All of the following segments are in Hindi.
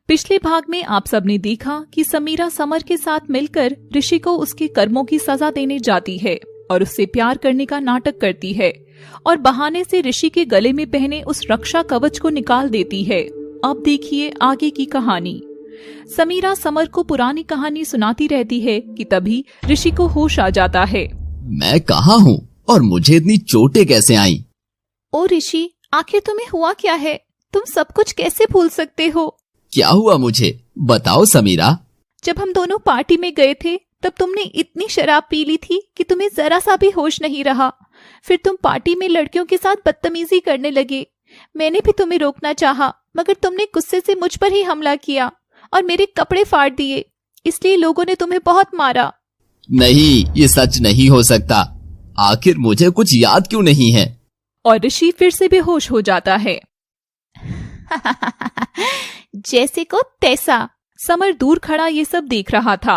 पिछले भाग में आप सबने देखा कि समीरा समर के साथ मिलकर ऋषि को उसके कर्मों की सजा देने जाती है और उससे प्यार करने का नाटक करती है और बहाने से ऋषि के गले में पहने उस रक्षा कवच को निकाल देती है। अब देखिए आगे की कहानी। समीरा समर को पुरानी कहानी सुनाती रहती है कि तभी ऋषि को होश आ जाता है। मैं कहाँ हूँ और मुझे इतनी चोटें कैसे आई? ओ ऋषि, आखिर तुम्हें हुआ क्या है? तुम सब कुछ कैसे भूल सकते हो? क्या हुआ मुझे बताओ समीरा। जब हम दोनों पार्टी में गए थे तब तुमने इतनी शराब पी ली थी कि तुम्हें जरा सा भी होश नहीं रहा। फिर तुम पार्टी में लड़कियों के साथ बदतमीजी करने लगे। मैंने भी तुम्हें रोकना चाहा, मगर तुमने गुस्से से मुझ पर ही हमला किया और मेरे कपड़े फाड़ दिए। इसलिए लोगों ने तुम्हें बहुत मारा। नहीं, ये सच नहीं हो सकता। आखिर मुझे कुछ याद क्यों नहीं है? और ऋषि फिर से बेहोश हो जाता है। जैसे को तैसा। समर दूर खड़ा ये सब देख रहा था।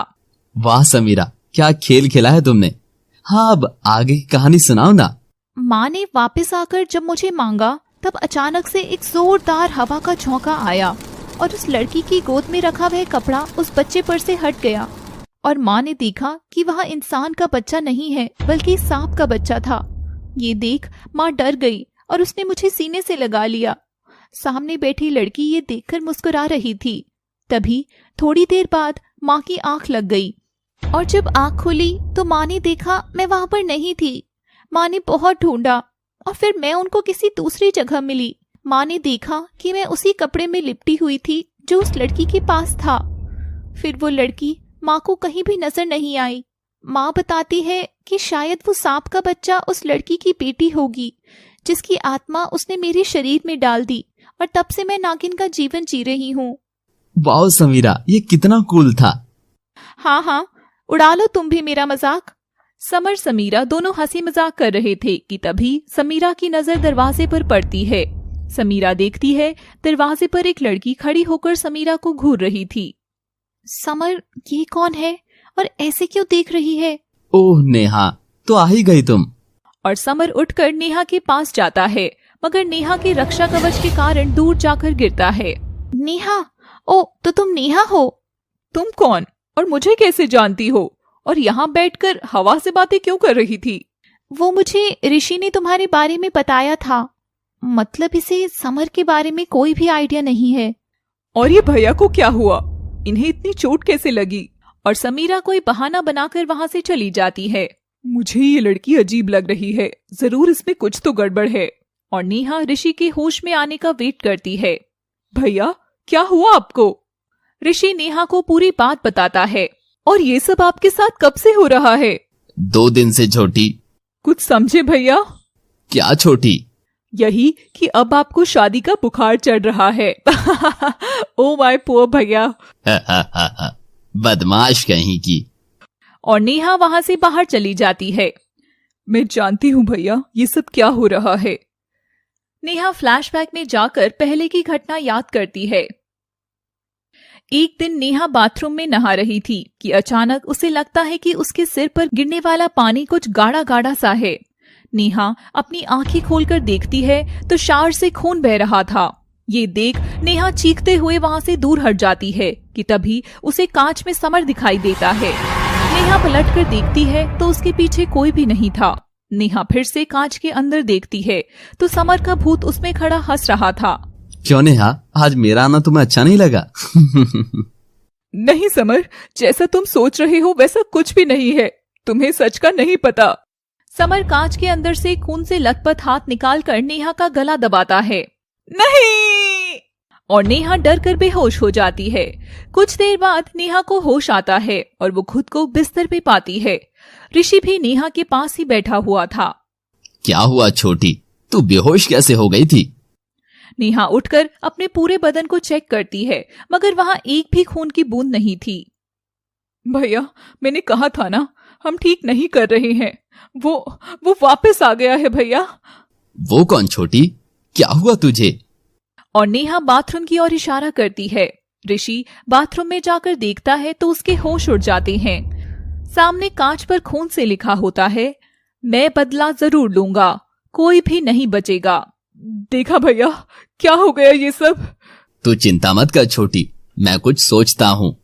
वाह समीरा, क्या खेल खेला है तुमने। हाँ, अब आगे की कहानी सुनाओ ना। माँ ने वापस आकर जब मुझे मांगा तब अचानक से एक जोरदार हवा का झोंका आया और उस लड़की की गोद में रखा वह कपड़ा उस बच्चे पर से हट गया और माँ ने देखा कि वह इंसान का बच्चा नहीं है बल्कि सांप का बच्चा था। ये देख माँ डर गई और उसने मुझे सीने से लगा लिया। सामने बैठी लड़की ये देखकर मुस्कुरा रही थी। तभी थोड़ी देर बाद माँ की आंख लग गई और जब आंख खुली तो माँ ने देखा मैं वहां पर नहीं थी। माँ ने बहुत ढूंढा और फिर मैं उनको किसी दूसरी जगह मिली। माँ ने देखा कि मैं उसी कपड़े में लिपटी हुई थी जो उस लड़की के पास था। फिर वो लड़की माँ को कहीं भी नजर नहीं आई। माँ बताती है कि शायद वो सांप का बच्चा उस लड़की की बेटी होगी जिसकी आत्मा उसने मेरे शरीर में डाल दी और तब से मैं नागिन का जीवन जी रही हूँ। वाह समीरा, ये कितना कूल था। हाँ, उड़ा लो तुम भी मेरा मजाक। समर समीरा दोनों हंसी मजाक कर रहे थे कि तभी समीरा की नजर दरवाजे पर पड़ती है। समीरा देखती है दरवाजे पर एक लड़की खड़ी होकर समीरा को घूर रही थी। समर, ये कौन है और ऐसे क्यों देख रही है? ओह नेहा, तो आ ही गई तुम। और समर उठकर नेहा के पास जाता है, मगर नेहा के रक्षा कवच के कारण दूर जाकर गिरता है। नेहा, ओ तो तुम नेहा हो? तुम कौन और मुझे कैसे जानती हो? और यहाँ बैठकर हवा से बातें क्यों कर रही थी? वो मुझे ऋषि ने तुम्हारे बारे में बताया था। मतलब इसे समर के बारे में कोई भी आइडिया नहीं है। और ये भैया को क्या हुआ? इन्हें इतनी चोट कैसे लगी? और समीरा कोई बहाना बनाकर वहां से चली जाती है। मुझे ये लड़की अजीब लग रही है, जरूर इसमें कुछ तो गड़बड़ है। और नेहा ऋषि के होश में आने का वेट करती है। भैया, क्या हुआ आपको? ऋषि नेहा को पूरी बात बताता है। और ये सब आपके साथ कब से हो रहा है? 2 दिन से छोटी। कुछ समझे भैया? क्या छोटी? यही कि अब आपको शादी का बुखार चढ़ रहा है। ओ माय पुअर भैया। बदमाश कहीं की। और नेहा वहां से बाहर चली जाती है। मैं जानती हूँ भैया, ये सब क्या हो रहा है। नेहा फ्लैशबैक में जाकर पहले की घटना याद करती है। एक दिन नेहा बाथरूम में नहा रही थी कि अचानक उसे लगता है कि उसके सिर पर गिरने वाला पानी कुछ गाढ़ा गाढ़ा सा है। नेहा अपनी आंखें खोलकर देखती है तो शावर से खून बह रहा था। ये देख नेहा चीखते हुए वहां से दूर हट जाती है कि तभी उसे कांच में समर दिखाई देता है। नेहा पलटकर देखती है तो उसके पीछे कोई भी नहीं था। नेहा फिर से कांच के अंदर देखती है तो समर का भूत उसमें खड़ा हंस रहा था। क्यों नेहा, आज मेरा आना तुम्हें अच्छा नहीं लगा? नहीं समर, जैसा तुम सोच रहे हो वैसा कुछ भी नहीं है। तुम्हें सच का नहीं पता। समर कांच के अंदर से खून से लथपथ हाथ निकालकर नेहा का गला दबाता है। नहीं! और नेहा डर कर बेहोश हो जाती है। कुछ देर बाद नेहा को होश आता है और वो खुद को बिस्तर पे पाती है। ऋषि भी नेहा के पास ही बैठा हुआ था। क्या हुआ छोटी, तू बेहोश कैसे हो गई थी? नेहा उठकर अपने पूरे बदन को चेक करती है, मगर वहां एक भी खून की बूंद नहीं थी। भैया, मैंने कहा था ना, हम ठीक नहीं कर रहे हैं। वो वापस आ गया है भैया। वो कौन छोटी, क्या हुआ तुझे? और नेहा बाथरूम की ओर इशारा करती है। ऋषि बाथरूम में जाकर देखता है तो उसके होश उड़ जाते हैं। सामने कांच पर खून से लिखा होता है, मैं बदला जरूर लूंगा, कोई भी नहीं बचेगा। देखा भैया, क्या हो गया ये सब? तू चिंता मत कर छोटी, मैं कुछ सोचता हूँ।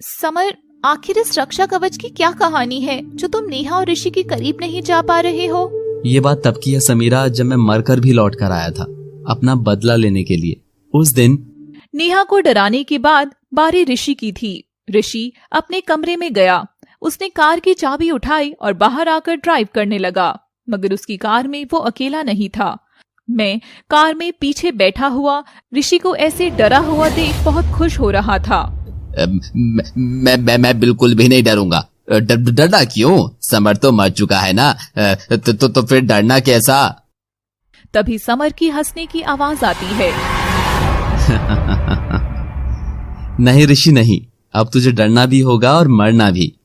समर, आखिर इस रक्षा कवच की क्या कहानी है जो तुम नेहा और ऋषि के करीब नहीं जा पा रहे हो? ये बात तब की है समीरा, जब मैं मरकर भी लौट कर आया था अपना बदला लेने के लिए। उस दिन नेहा को डराने के बाद बारी ऋषि की थी। ऋषि अपने कमरे में गया। उसने कार की चाबी उठाई और बाहर आकर ड्राइव करने लगा, मगर उसकी कार में वो अकेला नहीं था। मैं कार में पीछे बैठा हुआ ऋषि को ऐसे डरा हुआ देख बहुत खुश हो रहा था। मैं बिल्कुल भी नहीं डरूंगा। डरना क्यों? समर तो मर चुका है ना, तो फिर डरना कैसा? तभी समर की हंसने की आवाज आती है। नहीं ऋषि नहीं, अब तुझे डरना भी होगा और मरना भी।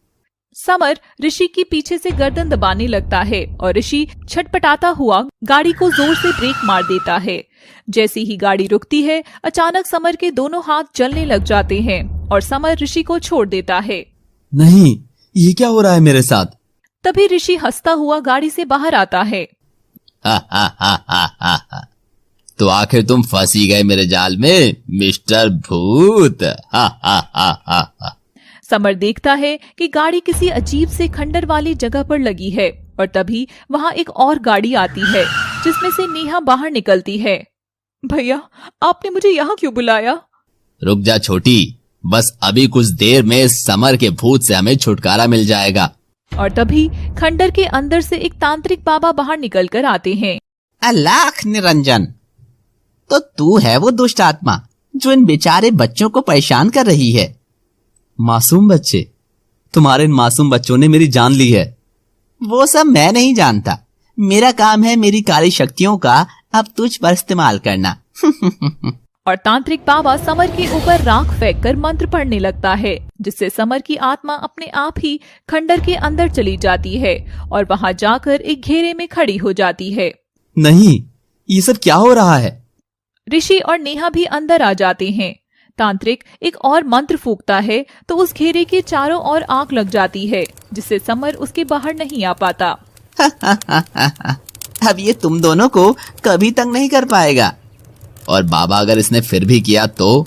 समर ऋषि की पीछे से गर्दन दबाने लगता है और ऋषि छटपटाता हुआ गाड़ी को जोर से ब्रेक मार देता है। जैसे ही गाड़ी रुकती है, अचानक समर के दोनों हाथ जलने लग जाते हैं और समर ऋषि को छोड़ देता है। नहीं, ये क्या हो रहा है मेरे साथ? तभी ऋषि हंसता हुआ गाड़ी से बाहर आता है। तो आखिर तुम फंसी गए मेरे जाल में मिस्टर भूत। समर देखता है कि गाड़ी किसी अजीब से खंडर वाली जगह पर लगी है और तभी वहाँ एक और गाड़ी आती है जिसमें से नेहा बाहर निकलती है। भैया, आपने मुझे यहाँ क्यों बुलाया? रुक जा छोटी, बस अभी कुछ देर में समर के भूत से हमें छुटकारा मिल जाएगा। और तभी खंडर के अंदर से एक तांत्रिक बाबा बाहर निकल कर आते हैं। अलाख निरंजन, तो तू है वो दुष्ट आत्मा जो इन बेचारे बच्चों को परेशान कर रही है। मासूम बच्चे? तुम्हारे इन मासूम बच्चों ने मेरी जान ली है। वो सब मैं नहीं जानता, मेरा काम है मेरी काली शक्तियों का अब तुझ पर इस्तेमाल करना। और तांत्रिक बाबा समर के ऊपर राख फेंककर मंत्र पढ़ने लगता है, जिससे समर की आत्मा अपने आप ही खंडर के अंदर चली जाती है और वहां जाकर एक घेरे में खड़ी हो जाती है। नहीं, ये सब क्या हो रहा है? ऋषि और नेहा भी अंदर आ जाते हैं। तांत्रिक एक और मंत्र फूंकता है तो उस घेरे के चारों ओर आग लग जाती है, जिससे समर उसके बाहर नहीं आ पाता। अब ये तुम दोनों को कभी तंग नहीं कर पाएगा। और बाबा अगर इसने फिर भी किया तो?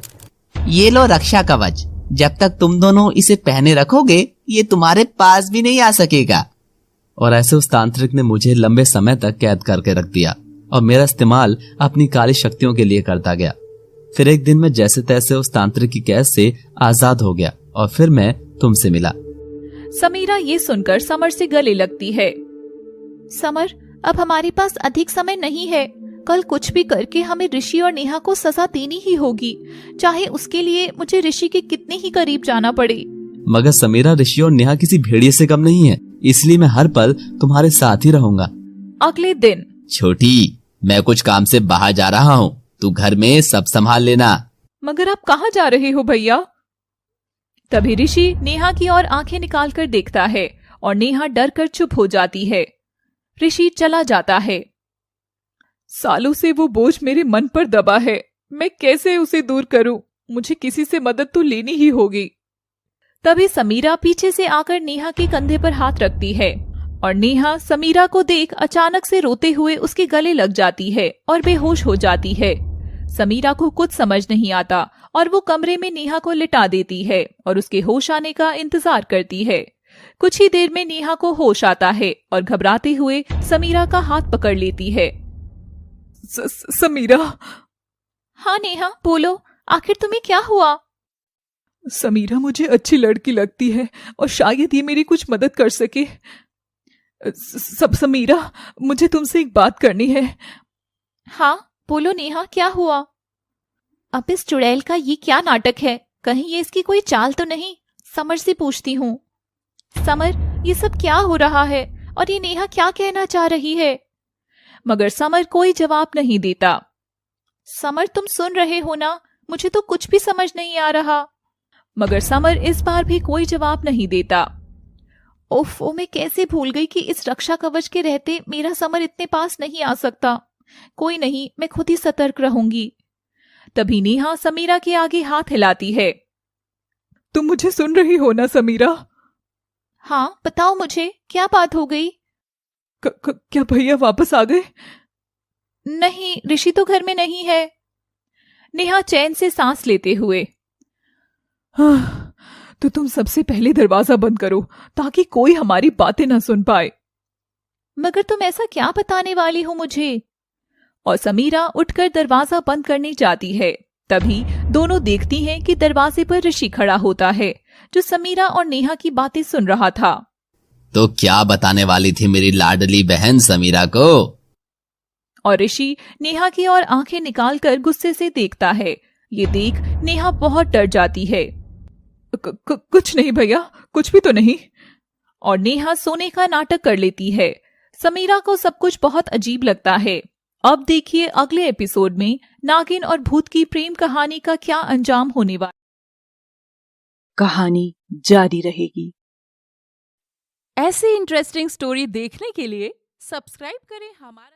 ये लो रक्षा कवच, जब तक तुम दोनों इसे पहने रखोगे ये तुम्हारे पास भी नहीं आ सकेगा। और ऐसे उस तांत्रिक ने मुझे लंबे समय तक कैद करके रख दिया और मेरा इस्तेमाल अपनी काली शक्तियों के लिए करता गया। फिर एक दिन मैं जैसे तैसे उस तांत्रिक की कैद से आजाद हो गया और फिर मैं तुमसे मिला। समीरा ये सुनकर समर से गले लगती है। समर, अब हमारे पास अधिक समय नहीं है। कल कुछ भी करके हमें ऋषि और नेहा को सजा देनी ही होगी, चाहे उसके लिए मुझे ऋषि के कितने ही करीब जाना पड़े। मगर समीरा, ऋषि और नेहा किसी भेड़िए से कम नहीं है, इसलिए मैं हर पल तुम्हारे साथ ही रहूंगा। अगले दिन। छोटी, मैं कुछ काम से बाहर जा रहा हूँ, तू घर में सब संभाल लेना। मगर आप कहाँ जा रहे हो भैया? तभी ऋषि नेहा की ओर आंखें निकाल कर देखता है और नेहा डर कर चुप हो जाती है। ऋषि चला जाता है। सालों से वो बोझ मेरे मन पर दबा है, मैं कैसे उसे दूर करूं? मुझे किसी से मदद तो लेनी ही होगी। तभी समीरा पीछे से आकर नेहा के कंधे पर हाथ रखती है और नेहा समीरा को देख अचानक से रोते हुए उसके गले लग जाती है और बेहोश हो जाती है। समीरा को कुछ समझ नहीं आता और वो कमरे में नेहा को लिटा देती है और उसके होश आने का इंतजार करती है। कुछ ही देर में नेहा को होश आता है और घबराते हुए समीरा का हाथ पकड़ लेती है। समीरा। हाँ नेहा, बोलो, आखिर तुम्हें क्या हुआ? समीरा मुझे अच्छी लड़की लगती है और शायद ये मेरी कुछ मदद कर सके। समीरा, मुझे तुमसे एक बात करनी है। हाँ बोलो नेहा, क्या हुआ? अब इस चुड़ैल का ये क्या नाटक है? कहीं ये इसकी कोई चाल तो नहीं? समर से पूछती हूँ। समर, ये सब क्या हो रहा है और ये नेहा क्या कहना चाह रही है? मगर समर कोई जवाब नहीं देता। समर, तुम सुन रहे हो ना? मुझे तो कुछ भी समझ नहीं आ रहा। मगर समर इस बार भी कोई जवाब नहीं देता। ओफो, मैं कैसे भूल गई कि इस रक्षा कवच के रहते मेरा समर इतने पास नहीं आ सकता। कोई नहीं, मैं खुद ही सतर्क रहूंगी। तभी नेहा समीरा के आगे हाथ हिलाती है। तुम मुझे सुन रही हो ना समीरा? हाँ बताओ मुझे, क्या बात हो गई? क्या भैया वापस आ गए? नहीं, ऋषि तो घर में नहीं है। नेहा चैन से सांस लेते हुए। तो तुम सबसे पहले दरवाजा बंद करो ताकि कोई हमारी बातें ना सुन पाए। मगर तुम ऐसा क्या बताने वाली हो मुझे? और समीरा उठकर दरवाजा बंद करने जाती है। तभी दोनों देखती हैं कि दरवाजे पर ऋषि खड़ा होता है, जो समीरा और नेहा की बातें सुन रहा था। तो क्या बताने वाली थी मेरी लाडली बहन समीरा को? और ऋषि नेहा की ओर आंखें निकालकर गुस्से से देखता है। ये देख नेहा बहुत डर जाती है। कुछ नहीं भैया, कुछ भी तो नहीं। और नेहा सोने का नाटक कर लेती है। समीरा को सब कुछ बहुत अजीब लगता है। अब देखिए अगले एपिसोड में नागिन और भूत की प्रेम कहानी का क्या अंजाम होने वाला। कहानी जारी रहेगी। ऐसे इंटरेस्टिंग स्टोरी देखने के लिए सब्सक्राइब करें हमारा